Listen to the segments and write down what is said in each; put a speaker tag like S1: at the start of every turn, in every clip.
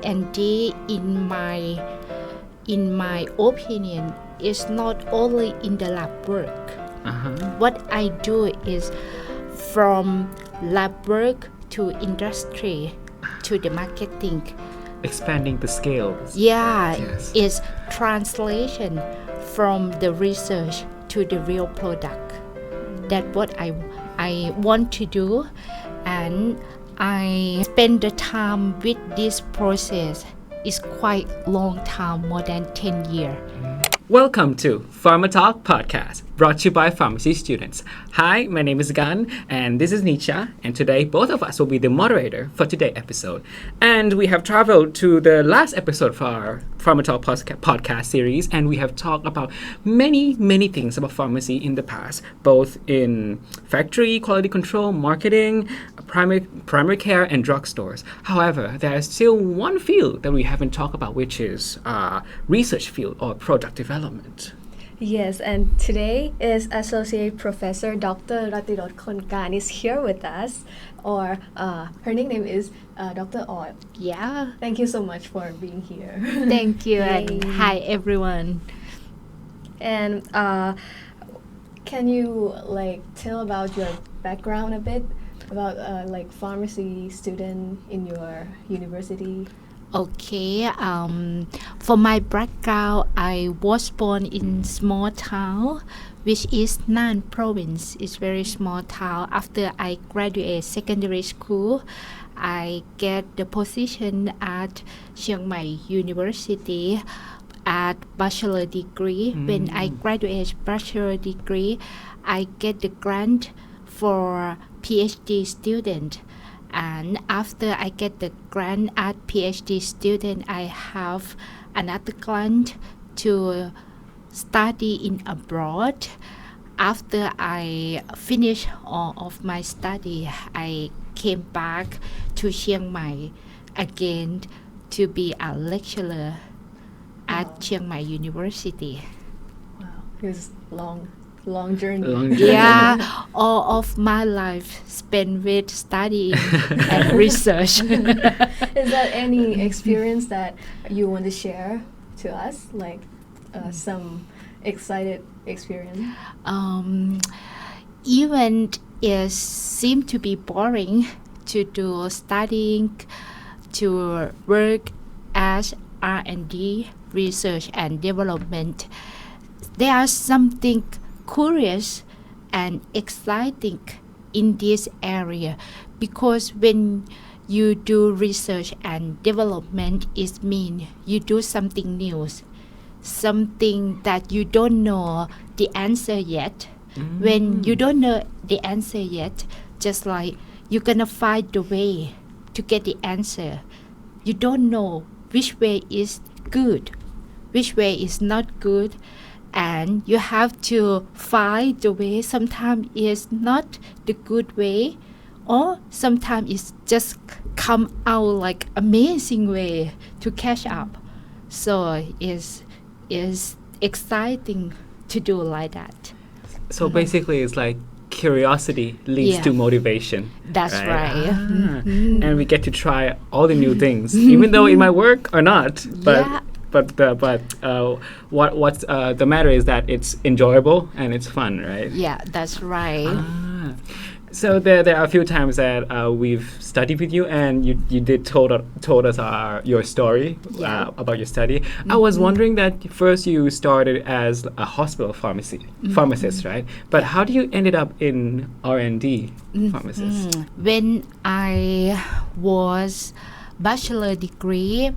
S1: R&D in my opinion is not only in the lab work. What I do is from lab work to industry to the marketing.
S2: Expanding the scale.
S1: Yes. It's translation from the research to the real product. That's what I want to do, and I spend the time with this process. It's quite long time, more than 10 years.
S2: Welcome to PharmaTalk Podcast, brought to you by pharmacy students. Hi, my name is Gan, and this is Nisha, and today both of us will be the moderator for today's episode. And we have traveled to the last episode for our PharmaTalk podcast series, and we have talked about many things about pharmacy in the past, both in factory, quality control, marketing, primary care, and drugstores. However, there is still one field that we haven't talked about, which is research field or product development.
S3: Yes, and today is Associate Professor Dr. Ratirot Khonkan is here with us, or her nickname is Dr. Odd.
S1: Yeah.
S3: Thank you so much for being here.
S1: Thank you, and hi everyone.
S3: And can you tell about your background a bit about pharmacy student in your university?
S1: Okay, for my background, I was born in small town, which is Nan province. It's very small town. After I graduate secondary school, I get the position at Chiang Mai University at bachelor degree. When I graduate bachelor degree, I get the grant for PhD student. And after I get the grant at PhD student, I have another grant to study in abroad. After I finish all of my study, I came back to Chiang Mai again to be a lecturer at Chiang Mai University.
S3: Wow, it was long journey.
S1: Yeah, all of my life spent with studying and research.
S3: Is there any experience that you want to share to us, some excited experience?
S1: Even it seemed to be boring to do studying, to work as R&D, research and development. There are something curious and exciting in this area, because when you do research and development, it means you do something new, something that you don't know the answer yet. When you don't know the answer yet, just like you're gonna find the way to get the answer. You don't know which way is good, which way is not good, and you have to find the way. Sometimes it's not the good way, or sometimes it's just come out like amazing way to catch up. So it's exciting to do like that.
S2: So basically it's like curiosity leads to motivation.
S1: That's right.
S2: And we get to try all the new things, even though it might work or not. But what's the matter is that it's enjoyable and it's fun, right?
S1: Yeah, that's right.
S2: So there are a few times that we've studied with you, and you did told us your story about your study. I was wondering that first you started as a hospital pharmacist, right? But how do you ended up in R&D pharmacist?
S1: When I was bachelor degree,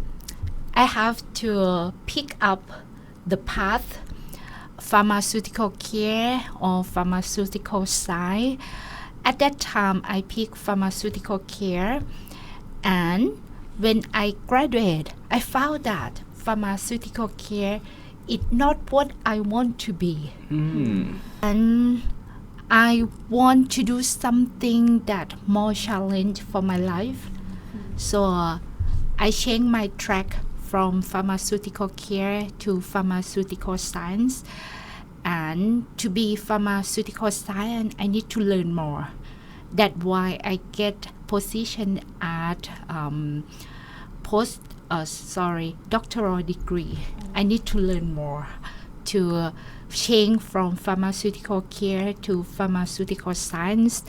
S1: I have to pick up the path pharmaceutical care or pharmaceutical science. At that time, I picked pharmaceutical care, and when I graduated, I found that pharmaceutical care is not what I want to be. And I want to do something that more challenge for my life. So I changed my track from pharmaceutical care to pharmaceutical science. And to be pharmaceutical science, I need to learn more. That's why I get position at doctoral degree. I need to learn more to change from pharmaceutical care to pharmaceutical science.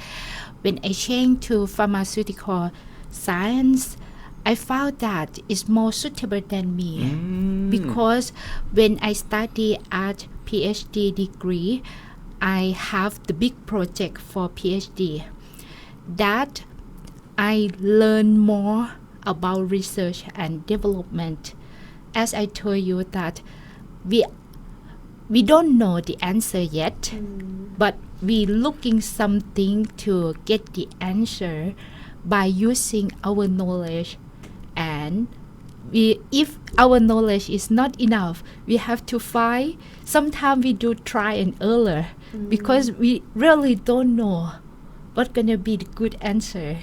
S1: When I changed to pharmaceutical science, I found that it's more suitable than me because when I study at PhD degree, I have the big project for PhD that I learn more about research and development. As I told you that we don't know the answer yet, but we looking something to get the answer by using our knowledge. And if our knowledge is not enough, we have to find. Sometimes we do try and error because we really don't know what's gonna be the good answer.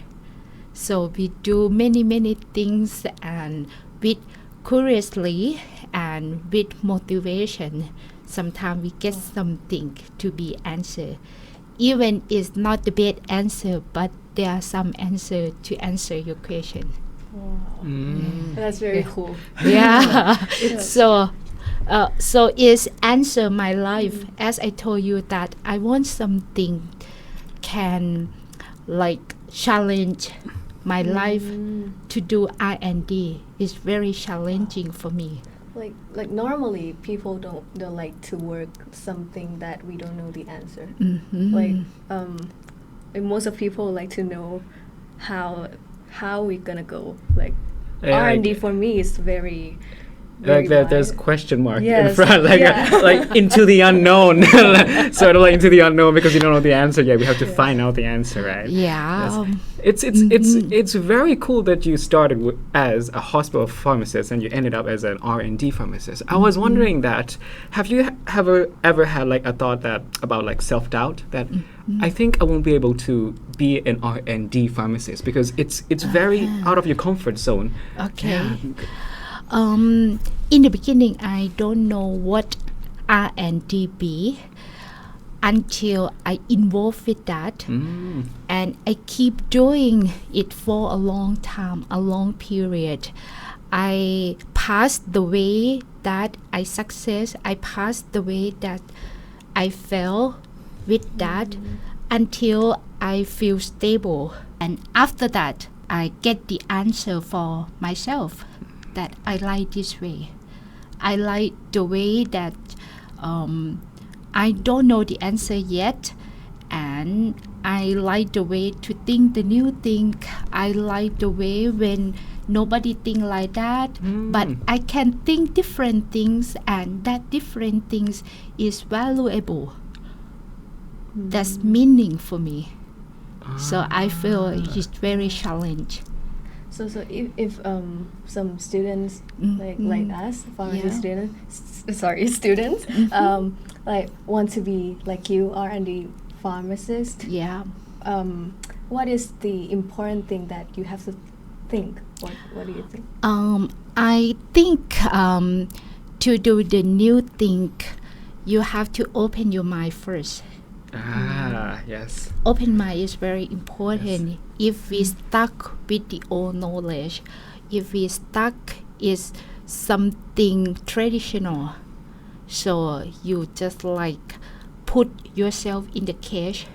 S1: So we do many things and with curiously and with motivation. Sometimes we get something to be answered. Even it's not the best answer, but there are some answer to answer your question.
S3: Wow. That's very cool.
S1: Yeah. So it's answer my life. As I told you that I want something can like challenge my life to do R&D. It's very challenging for me.
S3: Like normally people don't like to work something that we don't know the answer. Like most of people like to know how we're gonna go. Like R&D for me is very
S2: like
S3: wide.
S2: there's question mark in
S3: Yes.
S2: front, like like into the unknown, sort of like into the unknown because you don't know the answer yet. We have to find out the answer, right?
S1: Yeah.
S2: Yes. It's very cool that you started as a hospital pharmacist and you ended up as an R&D pharmacist. I was wondering that have you ever had like a thought that about like self-doubt that I think I won't be able to be an R&D pharmacist because it's very out of your comfort zone.
S1: Okay. In the beginning, I don't know what R&D be until I involved with that, and I keep doing it for a long time, a long period. I passed the way that I success. I passed the way that I fail with that until I feel stable, and after that, I get the answer for myself. That I like this way. I like the way that I don't know the answer yet, and I like the way to think the new thing. I like the way when nobody think like that, but I can think different things, and that different things is valuable. That's meaning for me. So I feel it's very challenge.
S3: So if some students like us, pharmacy students, like want to be like you, R&D pharmacist.
S1: Yeah.
S3: What is the important thing that you have to think? What do you think?
S1: I think to do the new thing, you have to open your mind first.
S2: Yes.
S1: Open mind is very important. Yes. If we stuck with the old knowledge, if we stuck is something traditional, so you just like put yourself in the cage.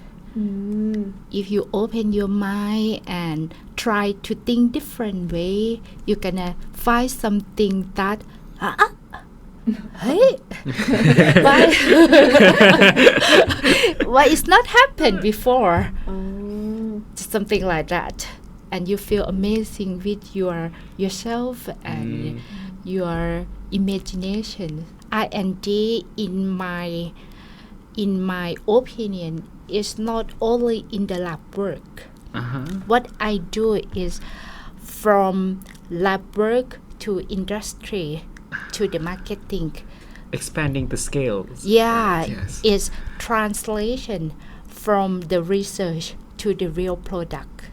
S1: If you open your mind and try to think different way, you're gonna find something that hey, why it's not happened before? Something like that, and you feel amazing with yourself and your imagination. R&D, in my opinion, is not only in the lab work. What I do is from lab work to industry to the marketing.
S2: Expanding the scales.
S1: Yeah,
S2: yes.
S1: It's translation from the research to the real product.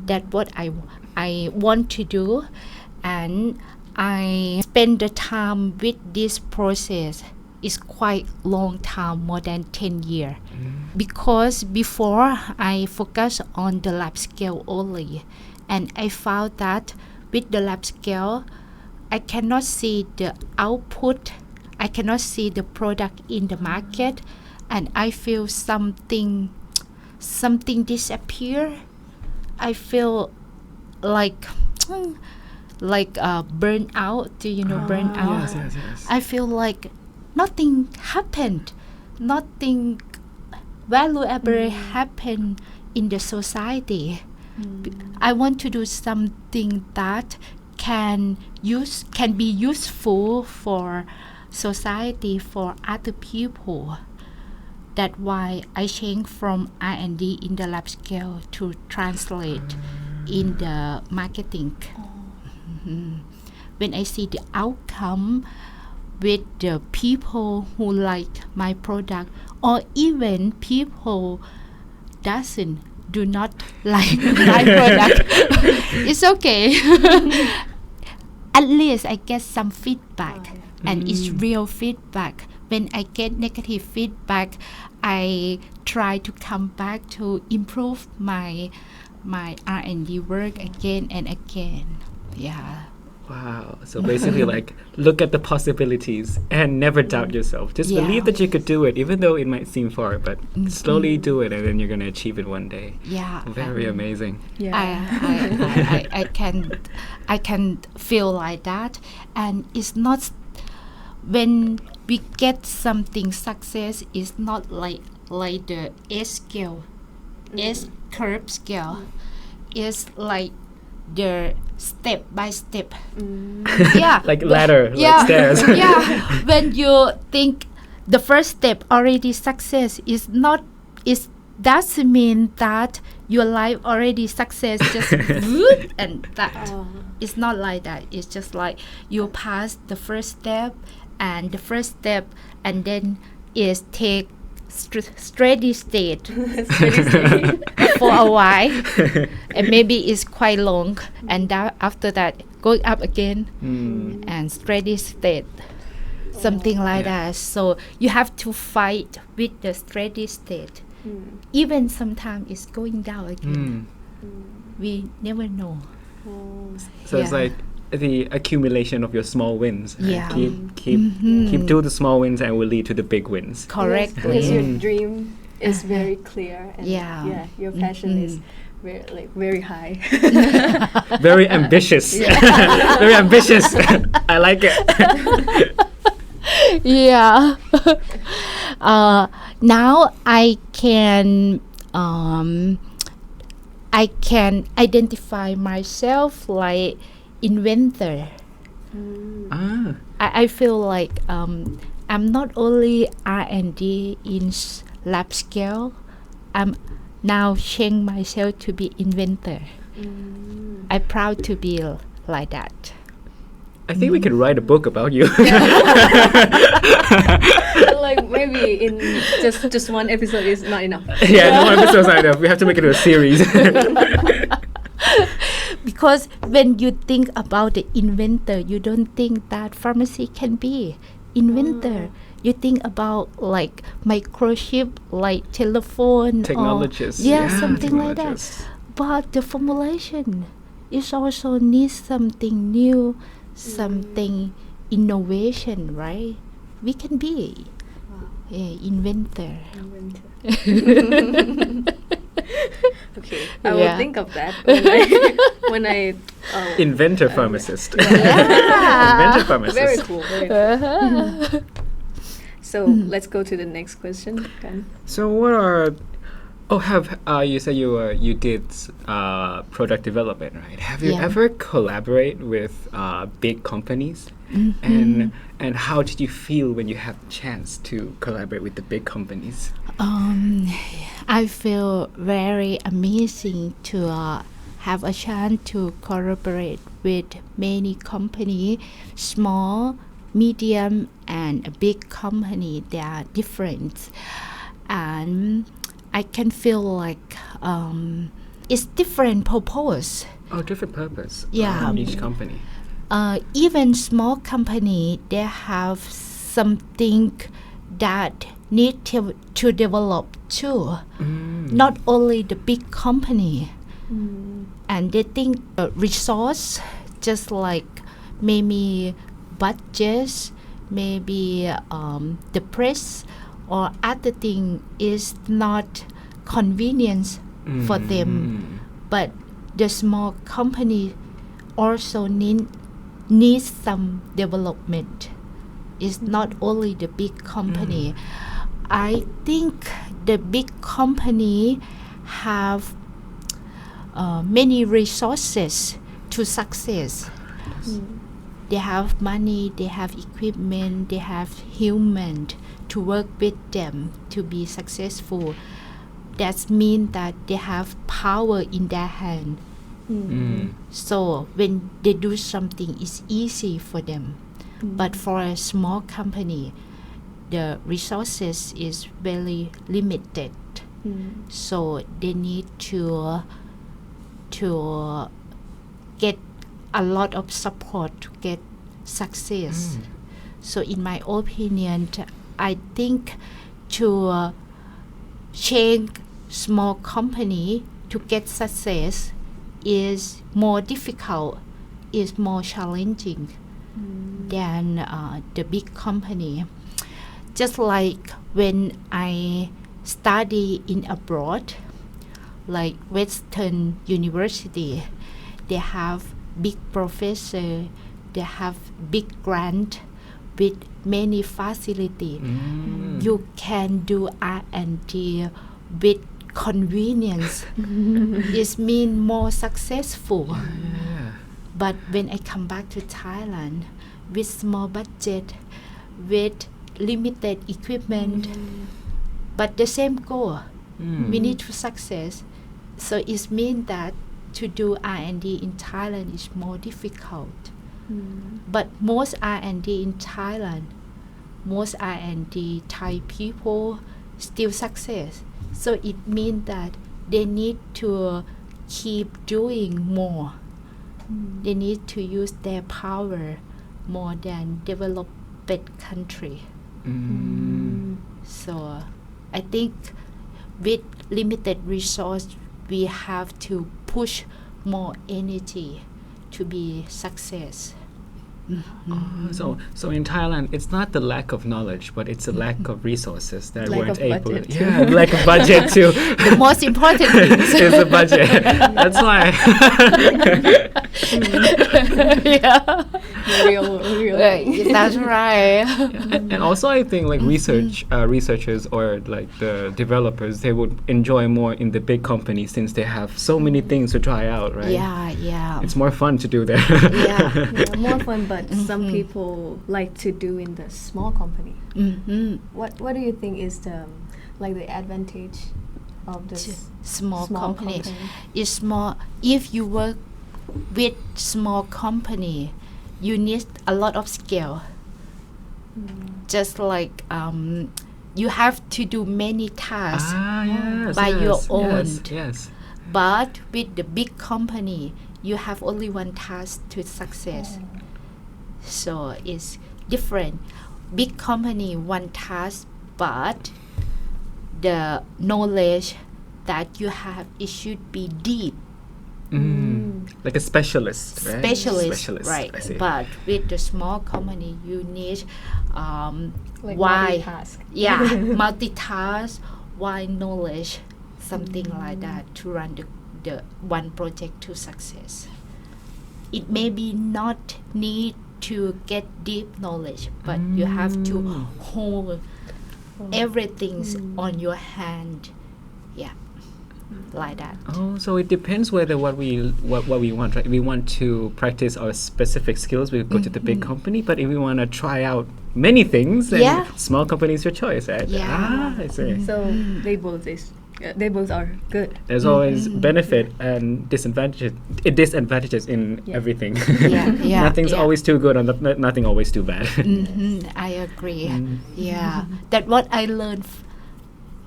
S1: That's what I want to do, and I spend the time with this process. It's quite long time, more than 10 years. Because before I focus on the lab scale only, and I found that with the lab scale, I cannot see the output, I cannot see the product in the market, and I feel something disappear. I feel like burn out. Do you know burn out?
S2: Yes.
S1: I feel like nothing happened, nothing valuable happened in the society. I want to do something that can be useful for society, for other people. That's why I change from R&D in the lab scale to translate in the marketing. When I see the outcome with the people who like my product, or even people do not like my product, it's okay. At least I get some feedback, and it's real feedback. When I get negative feedback, I try to come back to improve my R&D work again and again. Yeah.
S2: Wow. So basically, like, look at the possibilities and never doubt yourself. Just believe that you could do it, even though it might seem far, but slowly do it, and then you're going to achieve it one day.
S1: Yeah.
S2: Very amazing.
S1: I can feel like that, and it's not when we get something success. It's not like the S scale, S curve scale. It's like the step by step. Yeah.
S2: Like ladder, like stairs.
S1: Yeah. When you think the first step already success, doesn't mean that your life already success just and that. It's not like that. It's just like you pass the first step, and then is take steady state for a while, and maybe it's quite long, and after that going up again and steady state, something like that. So you have to fight with the steady state. Even sometimes it's going down again. We never know.
S2: So it's like the accumulation of your small wins.
S1: Yeah.
S2: Keep do the small wins, and will lead to the big wins.
S1: Correctly.
S3: Because your dream is very clear, and your passion is very high.
S2: Very ambitious. Very ambitious. I like it.
S1: Yeah. Now I can identify myself like inventor. I feel like I'm not only R&D in lab scale. I'm now change myself to be inventor. I'm proud to be like that.
S2: I think we could write a book about you.
S3: Like maybe in just one episode is not enough.
S2: Yeah, no one episode is not enough. We have to make it a series.
S1: Because when you think about the inventor, you don't think that pharmacy can be inventor. You think about like microchip, like telephone,
S2: Technologists.
S1: Something like that. But the formulation is also needs something new, something innovation, right? We can be inventor.
S3: Okay, I will think of that when I
S2: Inventor pharmacist.
S1: Yeah.
S2: Inventor pharmacist.
S3: Very cool. Very cool. So let's go to the next question.
S2: So what are you said you did product development, right? Have you ever collaborate with big companies? And how did you feel when you had the chance to collaborate with the big companies?
S1: I feel very amazing to have a chance to collaborate with many companies, small, medium, and a big company. They are different, and I can feel like it's different purpose.
S2: Oh, different purpose.
S1: Yeah.
S2: Each company.
S1: Even small company, they have something that need to develop too. Not only the big company. And they think resource just like maybe budgets, maybe the price or other thing is not convenience for them, but the small company also needs some development. It's not only the big company. I think the big company have many resources to success. They have money, they have equipment, they have human to work with them to be successful. That means that they have power in their hand. So when they do something, it's easy for them. But for a small company, the resources is very limited. So they need to get a lot of support to get success. So in my opinion, I think to change small company to get success is more difficult, is more challenging than the big company. Just like when I study in abroad, like Western University, they have big professor, they have big grant with many facility. You can do R&D with convenience. It means more successful. But when I come back to Thailand with small budget, with limited equipment, but the same goal, we need to success. So it means that to do R&D in Thailand is more difficult. But most R&D in Thailand, most R&D Thai people still success. So it means that they need to keep doing more. They need to use their power more than developed country. So I think with limited resource, we have to push more energy to be success.
S2: So in Thailand, it's not the lack of knowledge, but it's a lack of resources that
S3: Lack
S2: weren't
S3: of
S2: able.
S3: budget.
S2: Yeah, lack of budget too.
S1: The most important thing
S2: is the budget. That's why.
S1: yeah.
S3: real
S1: That's right.
S2: And also, I think like researchers or like the developers, they would enjoy more in the big companies since they have so many things to try out, right?
S1: Yeah.
S2: It's more fun to do that.
S1: Yeah.
S3: more fun, but some people like to do in the small company. What do you think is the advantage of this
S1: small company? Is more if you work with small company, you need a lot of skill. Just like you have to do many tasks by your own.
S2: Yes.
S1: But with the big company, you have only one task to success. So it's different. Big company, one task, but the knowledge that you have, it should be deep.
S2: Like a specialist, right?
S1: Specialist, right?
S2: I see.
S1: But with the small company, you need
S3: multitask.
S1: Yeah, multitask, wide knowledge, something like that to run the one project to success. It may be not need to get deep knowledge, but you have to hold everything on your hand. Yeah. Like that.
S2: Oh, so it depends whether what we want, right? If we want to practice our specific skills, we go to the big company. But if we want to try out many things, then small company is your choice, right?
S1: Yeah.
S2: I see.
S3: So they both are good.
S2: There's always benefit and disadvantages in everything. Nothing's always too good and nothing always too bad.
S1: I agree. Yeah. That what I learned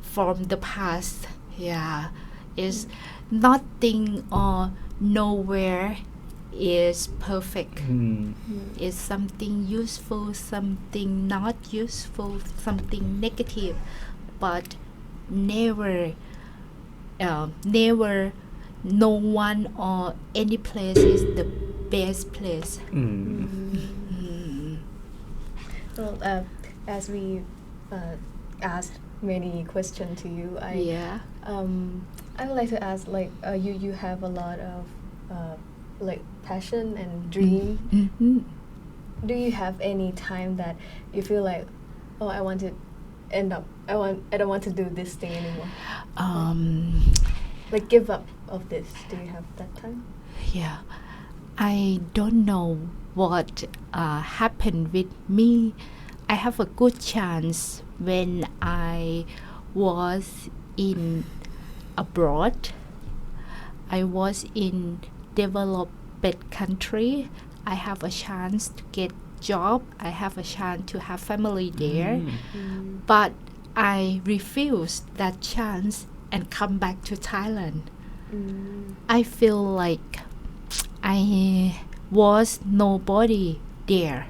S1: from the past. Yeah. Is nothing or nowhere is perfect. It's something useful, something not useful, something negative, but never no one or any place is the best place.
S3: Well, as we asked many questions to you, I would like to ask, like, you have a lot of like passion and dream. Do you have any time that you feel like, oh, I want to end up, I don't want to do this thing anymore? Like give up of this. Do you have that time?
S1: Yeah, I don't know what happened with me. I have a good chance when I was in abroad. I was in developed country. I have a chance to get job. I have a chance to have family there. But I refused that chance and come back to Thailand. I feel like I was nobody there.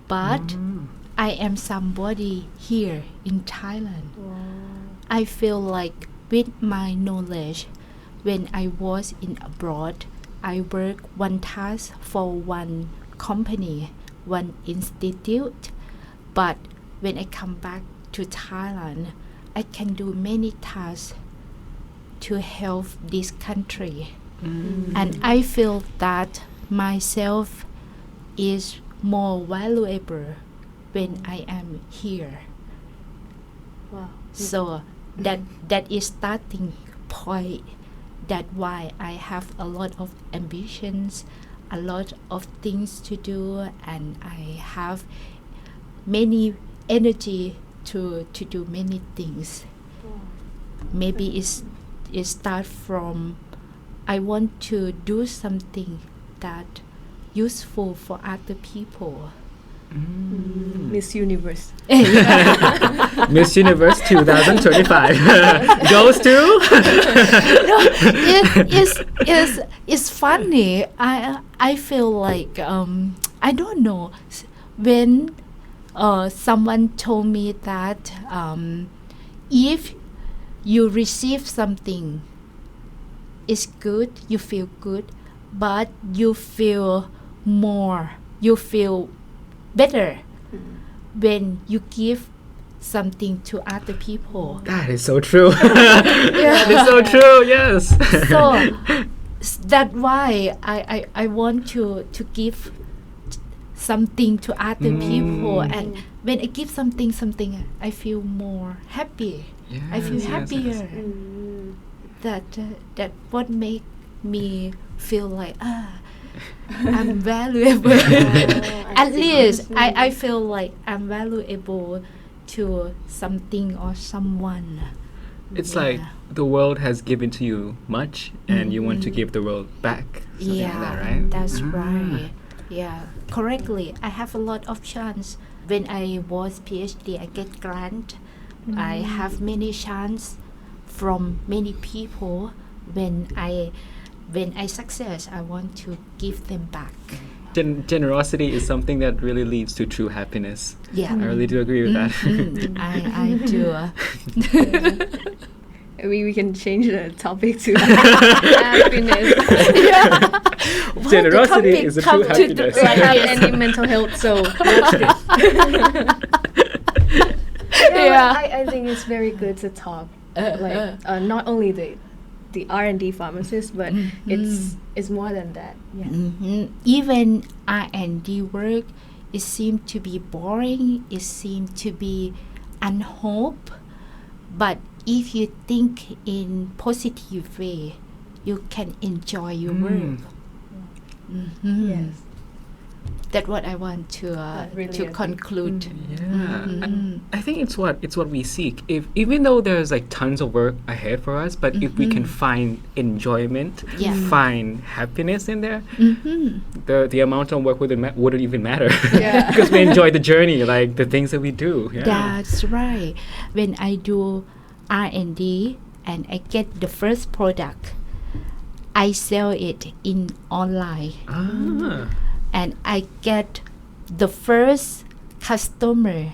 S1: But I am somebody here in Thailand. I feel like with my knowledge, when I was in abroad, I worked one task for one company, one institute. But when I come back to Thailand, I can do many tasks to help this country. And I feel that myself is more valuable when I am here.
S3: Wow.
S1: So that is starting point. That's why I have a lot of ambitions, a lot of things to do, and I have many energy to do many things. Maybe it starts from I want to do something that useful for other people.
S3: Miss Universe.
S2: Miss Universe 2025 goes to
S1: it's funny. I feel like I don't know when someone told me that if you receive something, it's good, you feel good, but you feel better when you give something to other people.
S2: That is so true. That is so true, yes.
S1: So that's why I want to give something to other people, and when I give something I feel more happy. I feel happier. That what make me feel like I'm valuable. At least I feel like I'm valuable to something or someone.
S2: It's like the world has given to you much and you want to give the world back. Something like that, right?
S1: That's right. Yeah, correctly. I have a lot of chance. When I was PhD, I get grant. I have many chance from many people. When I success, I want to give them back.
S2: Generosity is something that really leads to true happiness.
S1: Yeah,
S2: I really do agree with that.
S1: I do.
S3: We can change the topic to happiness.
S2: Generosity is a true happiness.
S3: I have any mental health, so watch this. I think it's very good to talk. Not only the R&D pharmacist, but it's more than that. Yeah.
S1: Even R&D work, it seems to be boring. It seems to be unhope. But if you think in positive way, you can enjoy your work.
S3: Yes.
S1: That's what I want to conclude.
S2: I think it's what we seek. Even though there's like tons of work ahead for us, but if we can find enjoyment, find happiness in there, the amount of work wouldn't even matter. Because we enjoy the journey, like the things that we do.
S1: That's right. When I do R&D and I get the first product, I sell it in online. And I get the first customer.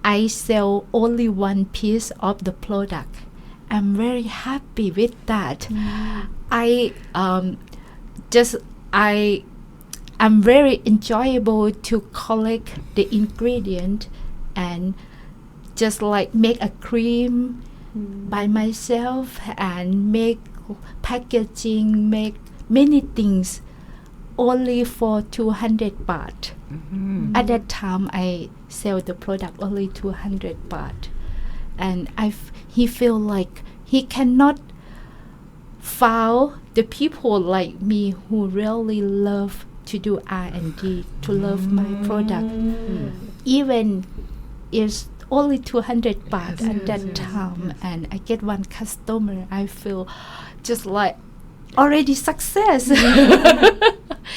S1: I sell only one piece of the product. I'm very happy with that. I I'm very enjoyable to collect the ingredient and just like make a cream by myself and make packaging, make many things only for 200 baht. At that time, I sell the product only 200 baht, and he feel like he cannot found the people like me who really love to do R&D, to love my product, even is only 200 baht at that time, and I get one customer, I feel just like already success.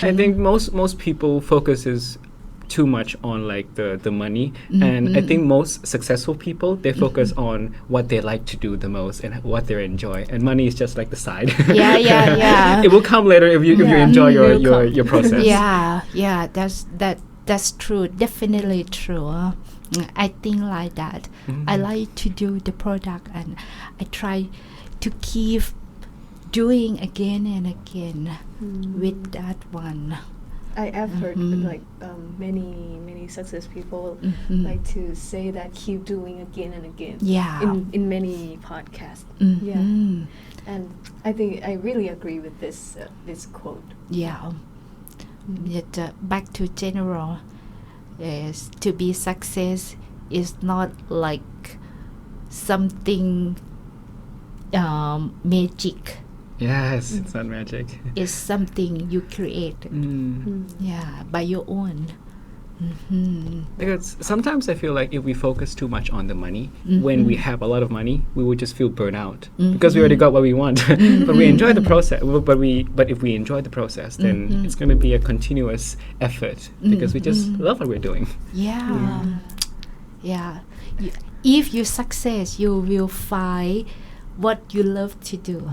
S2: I think most people focuses too much on like the money, and I think most successful people, they focus on what they like to do the most and what they enjoy, and money is just like the side.
S1: Yeah.
S2: It will come later if you enjoy your process.
S1: Yeah, that's true, definitely true. I think like that. I like to do the product, and I try to keep doing again and again with that one.
S3: I have heard like many success people like to say that keep doing again and again.
S1: Yeah.
S3: In many podcasts. Yeah. And I think I really agree with this quote.
S1: Yeah. Yet, back to general, yes, to be success is not like something magic.
S2: Yes, it's not magic.
S1: It's something you create. Yeah, by your own.
S2: Because sometimes I feel like if we focus too much on the money, when we have a lot of money, we would just feel burnt out because we already got what we want. But we enjoy the process. But if we enjoy the process, then it's going to be a continuous effort because we just love what we're doing.
S1: Yeah. If you success, you will find what you love to do.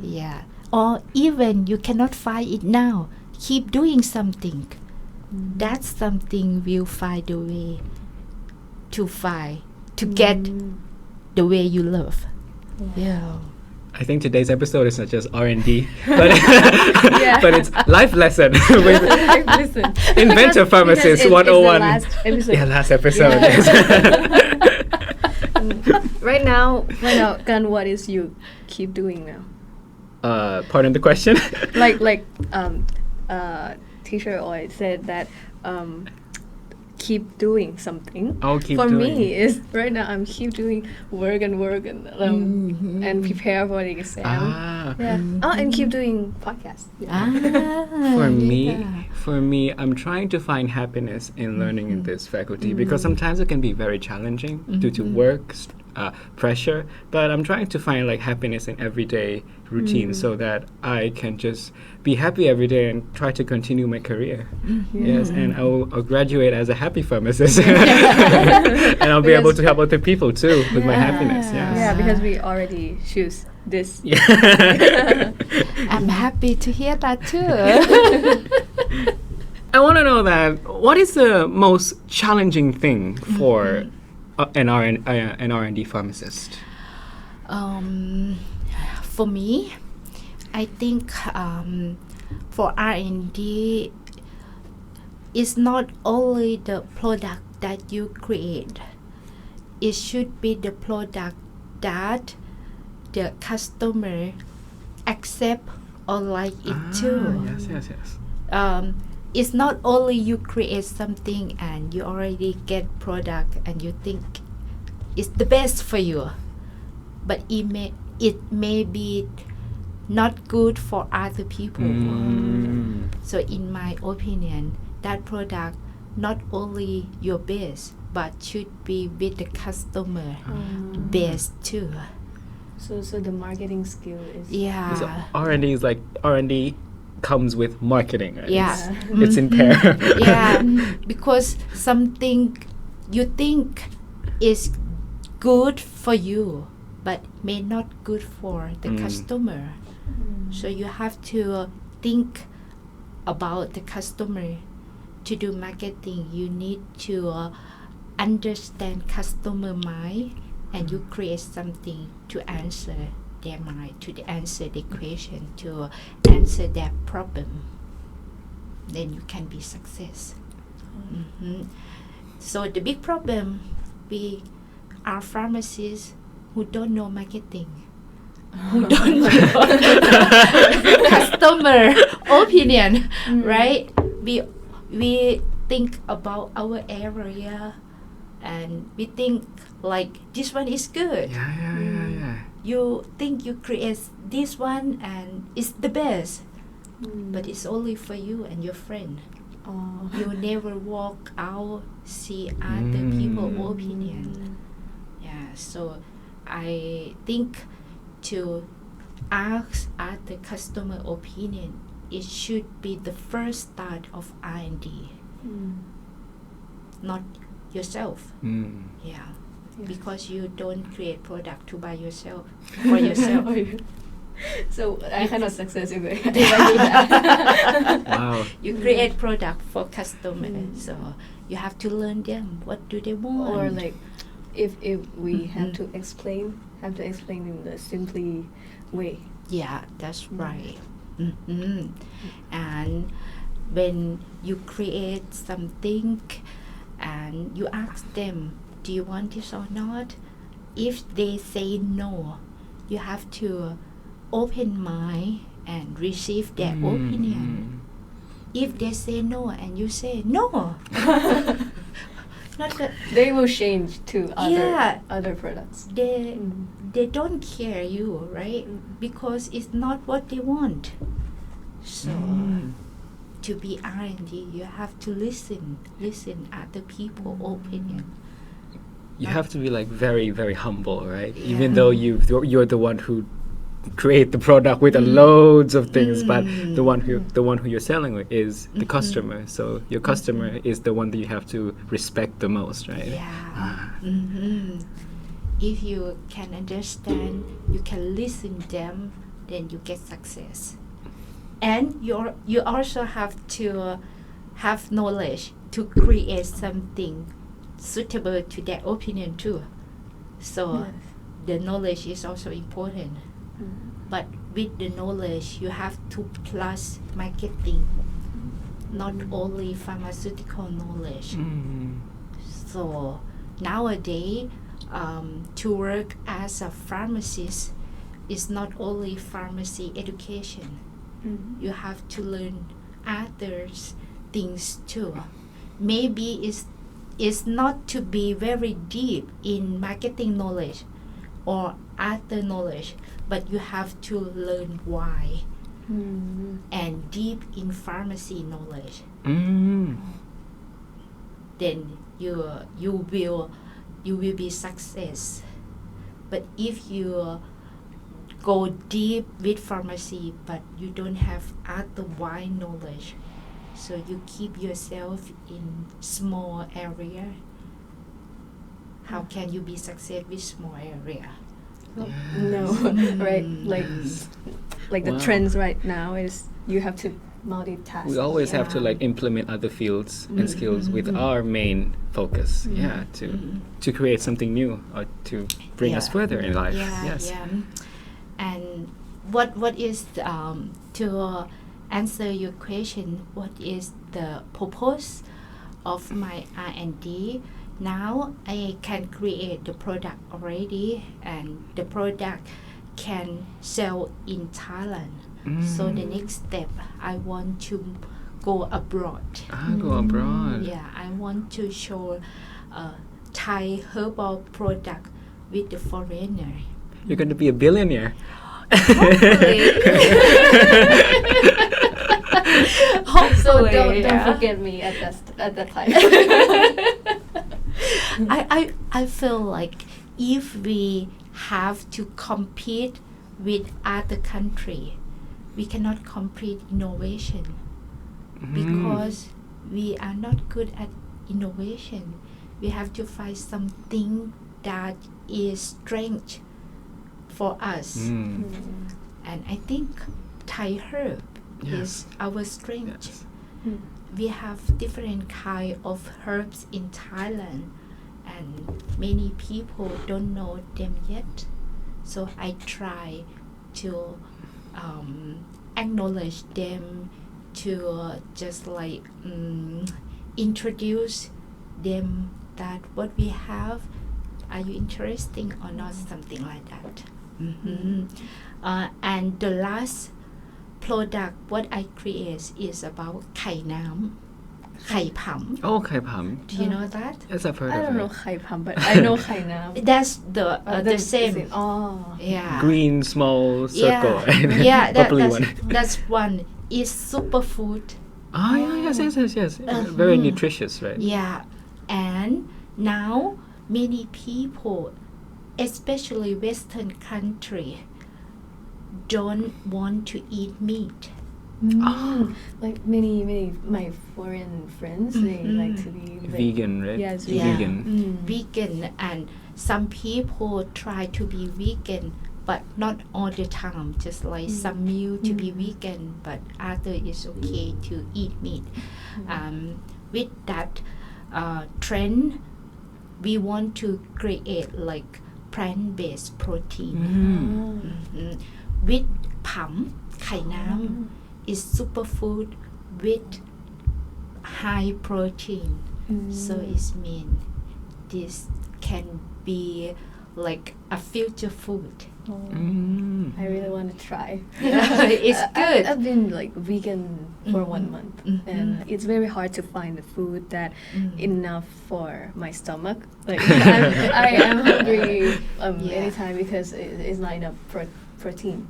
S1: Yeah. Or even you cannot find it now, keep doing something. That's something will find a way to get the way you love. Yeah.
S2: I think today's episode is not just R&D, but but it's life lesson with
S3: Listen.
S2: Inventor Pharmacist
S3: It's
S2: 101.
S3: the last episode.
S2: Yeah, last episode.
S3: Right now, Gan, what is you keep doing now?
S2: Pardon the question?
S3: Teacher always said that keep doing something.
S2: Oh, keep
S3: For
S2: doing.
S3: me, is right now I'm keep doing work and and prepare for the exam. And keep doing podcasts.
S2: For me, I'm trying to find happiness in learning in this faculty because sometimes it can be very challenging due to work pressure. But I'm trying to find like happiness in everyday routine so that I can just be happy every day and try to continue my career. Yes, and I'll graduate as a happy pharmacist, and I'll be able to help other people too with my happiness. Yes.
S3: Yeah, because we already choose this.
S1: I'm happy to hear that too.
S2: I want to know that what is the most challenging thing for an R&D pharmacist?
S1: For me, I think for R&D, it's not only the product that you create. It should be the product that the customer accept or like it too.
S2: Yes.
S1: It's not only you create something and you already get product and you think it's the best for you, but it may be not good for other people. So in my opinion, that product not only your best but should be with the customer best too.
S3: So the marketing skill is
S2: So R&D is like R&D comes with marketing, right?
S1: Yeah.
S2: It's in pair.
S1: Yeah, because something you think is good for you but may not good for the customer. So you have to think about the customer. To do marketing, you need to understand customer mind, and you create something to answer their mind, to answer the question, to answer their problem. then you can be success. So the big problem, we are pharmacists who don't know marketing, who don't know customer opinion, right? We think about our area and we think like this one is good.
S2: Yeah.
S1: You think you create this one and it's the best, but it's only for you and your friend. You never walk out, see other people's opinion. Yeah, so I think to ask other customer opinion, it should be the first start of R&D, not yourself. Yeah, because you don't create product to buy yourself for yourself.
S3: So I cannot success if I do that.
S2: Wow.
S1: You create product for customer, so you have to learn them. What do they want?
S3: Or like if we have to explain in the simply way.
S1: Yeah, that's right. And when you create something and you ask them, do you want this or not? If they say no, you have to open mind and receive their opinion. If they say no and you say no, not that
S3: They will change to
S1: Yeah.
S3: other products.
S1: they don't care you, right? Because it's not what they want. So to be R&D, you have to listen other people's opinion.
S2: You have to be like very, very humble, right? Even though you're the one who create the product with loads of things, but the one who you're selling with is the customer. So your customer is the one that you have to respect the most, right?
S1: Yeah. If you can understand, you can listen them, then you get success. And you also have to have knowledge to create something suitable to their opinion too. So the knowledge is also important. But with the knowledge, you have to plus marketing, not only pharmaceutical knowledge. So nowadays, to work as a pharmacist is not only pharmacy education. You have to learn others things too. Maybe it's not to be very deep in marketing knowledge or other knowledge, but you have to learn why and deep in pharmacy knowledge. Then you will be success. But if you go deep with pharmacy, but you don't have other wide knowledge, so you keep yourself in small area. How can you be success with small area?
S3: No, right? Like the trends right now is you have to multitask.
S2: We always have to like implement other fields and skills with our main focus, to create something new or to bring us further in life. Yes.
S1: And what is to answer your question? What is the purpose of my R&D? Now I can create the product already, and the product can sell in Thailand. So the next step, I want to go abroad.
S2: Go abroad.
S1: Yeah, I want to show Thai herbal product with the foreigner.
S2: You're going to be a billionaire.
S1: Hopefully.
S3: So don't forget me at that time.
S1: I feel like if we have to compete with other country, we cannot compete innovation because we are not good at innovation. We have to find something that is strength for us. And I think Thai herb is our strength. We have different kind of herbs in Thailand, and many people don't know them yet. So I try to acknowledge them to just like introduce them that what we have, are you interesting or not, something like that. And the last product what I create is about ไข่น้ำ ไข่ผำ
S2: Oh, kai pam.
S1: Do you know that?
S2: Yes, I've heard
S3: I
S2: of
S3: don't
S2: it.
S3: know ไข่พำ but I know ไข่น้ำ
S1: That's the same.
S3: Oh.
S1: Yeah.
S2: Green small circle.
S1: Yeah,
S2: Purpley one.
S1: that's one. Is superfood.
S2: Oh, yeah, yes. Very nutritious, right?
S1: Yeah. And now many people, especially Western country, don't want to eat meat.
S3: Like many my foreign friends, they like to be
S2: Vegan, right?
S3: Yes,
S2: Vegan.
S1: Vegan, and some people try to be vegan, but not all the time. Just like some meal to be vegan, but other is okay to eat meat. With that trend, we want to create like plant-based protein. With ผำ ไข่น้ำ is superfood with high protein. So it means this can be like a future food.
S3: I really want to try.
S1: It's good.
S3: I've been like vegan for 1 month, and it's very hard to find the food that enough for my stomach. Like I am hungry anytime because it's not enough protein.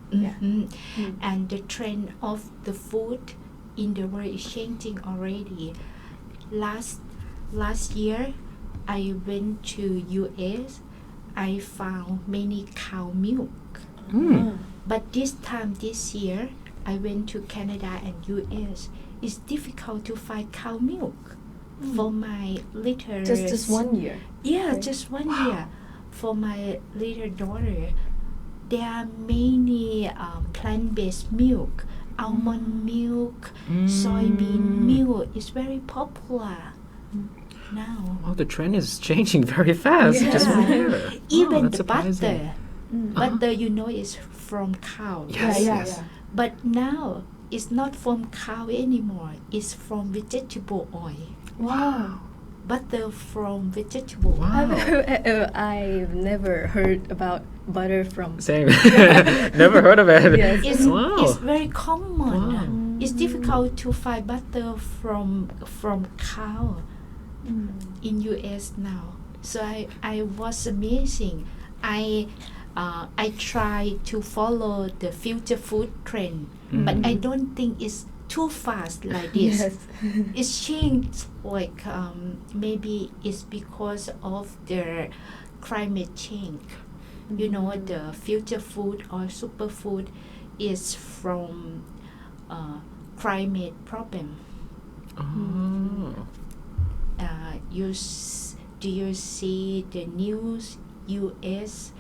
S1: And the trend of the food in the world is changing already. Last year, I went to US. I found many cow milk. But this year, I went to Canada and US. It's difficult to find cow milk for my little.
S3: Just 1 year.
S1: Yeah, just 1 year. For my little daughter, there are many plant-based milk, almond milk, soybean milk is very popular now.
S2: Oh, the trend is changing very fast. Just from here.
S1: Even
S2: that's
S1: the
S2: surprising.
S1: butter you know is from cow.
S2: Yes.
S1: But now it's not from cow anymore. It's from vegetable oil.
S3: Wow.
S1: Butter from vegetable oil.
S2: Wow.
S3: I've never heard about butter from.
S2: Same. Never heard of it.
S3: Yes.
S1: It's very common.
S2: Wow.
S1: It's difficult to find butter from cow in US now. So I was amazing. I try to follow the future food trend, but I don't think it's too fast like this.
S3: Yes.
S1: It's changed like maybe it's because of the climate change. You know, the future food or superfood is from climate problem. Do you see the news US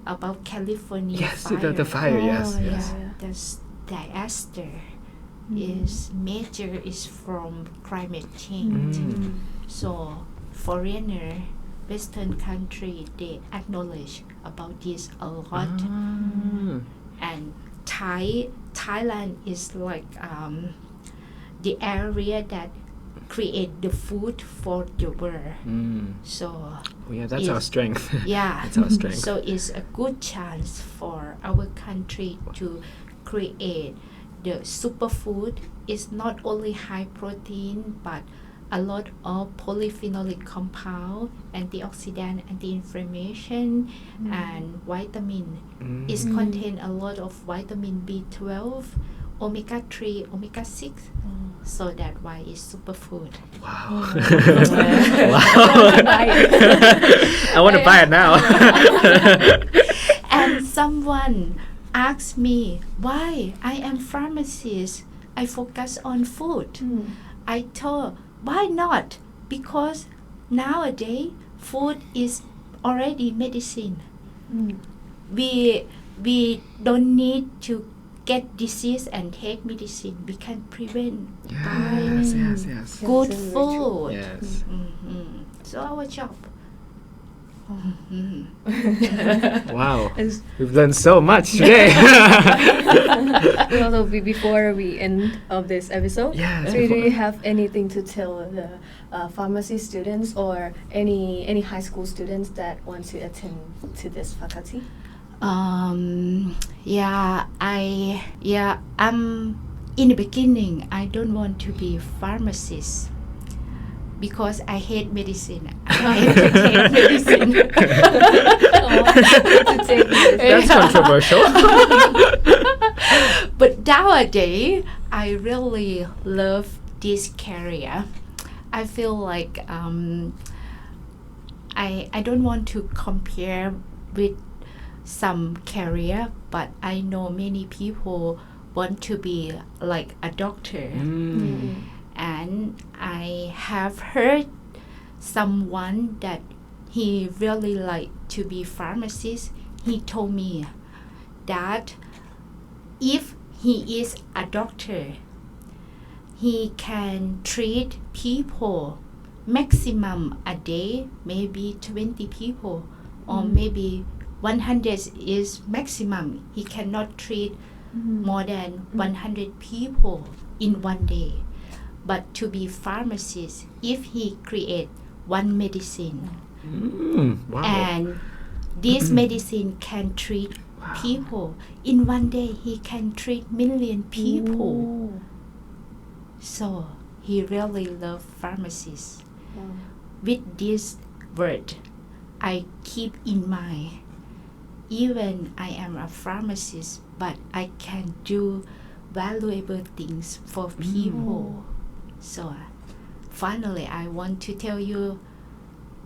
S1: about California
S2: Yes,
S1: fire?
S2: the fire, yes.
S1: The disaster is major is from climate change. So foreigner Western country they acknowledge about this a lot. And Thailand is like the area that create the food for the world. So
S2: that's our strength. That's our strength.
S1: So it's a good chance for our country to create the superfood. It's not only high protein but a lot of polyphenolic compound, antioxidant, anti-inflammation, and vitamin. It contains a lot of vitamin B12, omega-3, omega-6. So that's why it's superfood.
S2: Wow. I want to buy it now.
S1: And someone asked me why I am pharmacist. I focus on food. I told why not? Because nowadays food is already medicine. We don't need to get disease and take medicine. We can prevent by
S2: Yes.
S1: good
S3: Yes,
S1: food.
S2: Yes.
S1: So our job.
S2: Wow, we've learned so much today.
S3: Also, before we end of this episode,
S2: Yes,
S3: so do
S2: before-
S3: you have anything to tell the pharmacy students or any high school students that want to attend to this faculty?
S1: In the beginning, I don't want to be pharmacist because I hate medicine. I hate to take medicine.
S3: To take this.
S2: That's controversial.
S1: But nowadays, I really love this career. I feel like I don't want to compare with some career, but I know many people want to be like a doctor. And I have heard someone that he really like to be pharmacist. He told me that if he is a doctor, he can treat people maximum a day, maybe 20 people, or maybe 100 is maximum. He cannot treat more than 100 people in one day. But to be pharmacist, if he create one medicine,
S2: Wow.
S1: and this medicine can treat people in one day, he can treat million people. So he really love pharmacists. With this word, I keep in mind, even I am a pharmacist, but I can do valuable things for people. So finally, I want to tell you,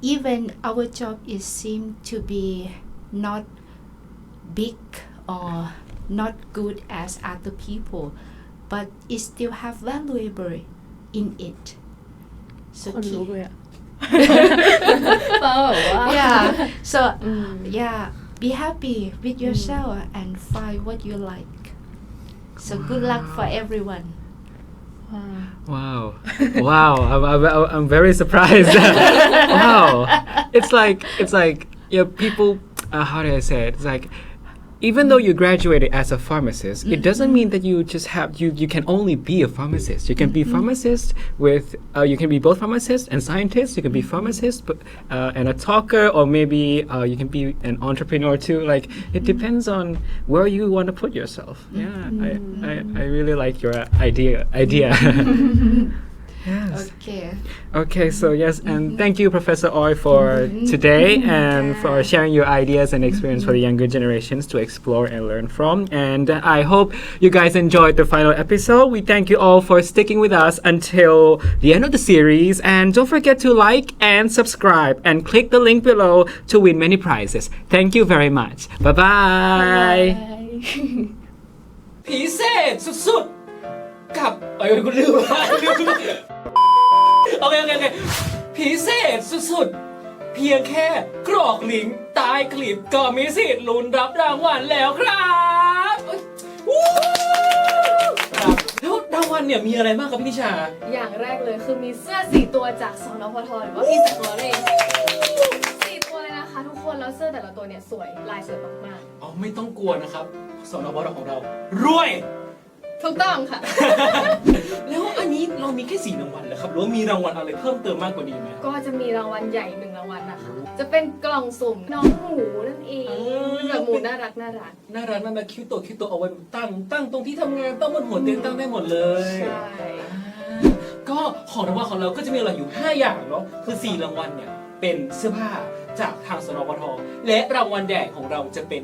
S1: even our job is seem to be not big or not good as other people, but it still have valuable in it. So
S3: คนรู้
S1: keep,
S3: เลยอะ wow.
S1: yeah. So be happy with yourself and find what you like. So good luck for everyone.
S2: Wow. Wow. I'm very surprised. Wow. It's like people how do I say it? It's like even though you graduated as a pharmacist, it doesn't mean that you just have you can only be a pharmacist. You can be pharmacist with you can be both pharmacist and scientist. You can be pharmacist and a talker, or maybe you can be an entrepreneur too. Like it depends on where you want to put yourself. Yeah, I really like your idea. Yes. Okay, so yes, and thank you, Professor Oy, for today and for sharing your ideas and experience for the younger generations to explore and learn from. And I hope you guys enjoyed the final episode. We thank you all for sticking with us until the end of the series. And don't forget to like and subscribe and click the link below to win many prizes. Thank you very much. Bye-bye.
S4: พิเศษสุดๆกับกูลืมโอเคพิเศษสุดๆเพียงแค่กรอกลิงก์ใต้คลิปก็มีสิทธิ์ลุ้นรับรางวัลแล้วครับวู้ครับแล้วรางวัลเนี่ยมีอะไรบ้างครับพี่นิชา
S5: อย่างแรกเลยคือมีเสื้อ4ตัวจากสนพทหรือว่าพี่สกอร์เอง4ตัวเลยนะคะทุกคนแล้วเสื้อแต่ละตัวเนี่ยสวยลายสวยมาก
S4: อ๋อไม่ต้องกลัวนะครับสนบของเรารวย
S5: ๆถูกต้องค่ะ
S4: แล้วอันนี้เรามีแค่4รางวัลเหรอครับหรือว่ามีรางวัลอะไรเพิ่มเติมมากกว่านี้ไหม
S5: ก็จะมีรางวัลใหญ่1รางวัลนะคะจะเป็นกล่องสุ่มน้องหมูนั่นเองแบบหมูน่ารัก
S4: น่ารักคิ้วโตเอาไว้ตั้งตรงที่ทำงานตั้งบนหัวเตียงตั้งได้หมดเลย
S5: ใช่
S4: ก็ของรางวัลของเราก็จะมีอะไรอยู่5อย่างเนาะคือ4รางวัลเนี่ยเป็นเสื้อผ้าจากทางสนปทและรางวัลใหญ่ของเราจะเป็น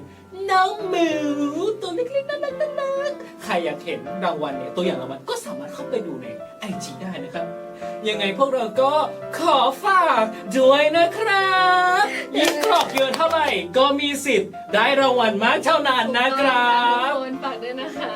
S4: น้องหมูตัวเล็กๆน่ารักใครอยากเห็นรางวัลเนี่ยตัวอย่างรางวัลก็สามารถเข้าไปดูใน IG ได้นะครับยังไงพวกเราก็ขอฝากด้วยนะครับยิ่งกรอกเยอะเท่าไหร่ก็มีสิทธิ์ได้รางวัลมากเท่านั้นนะครับ
S5: ทุกคนฝากด้วยนะคะ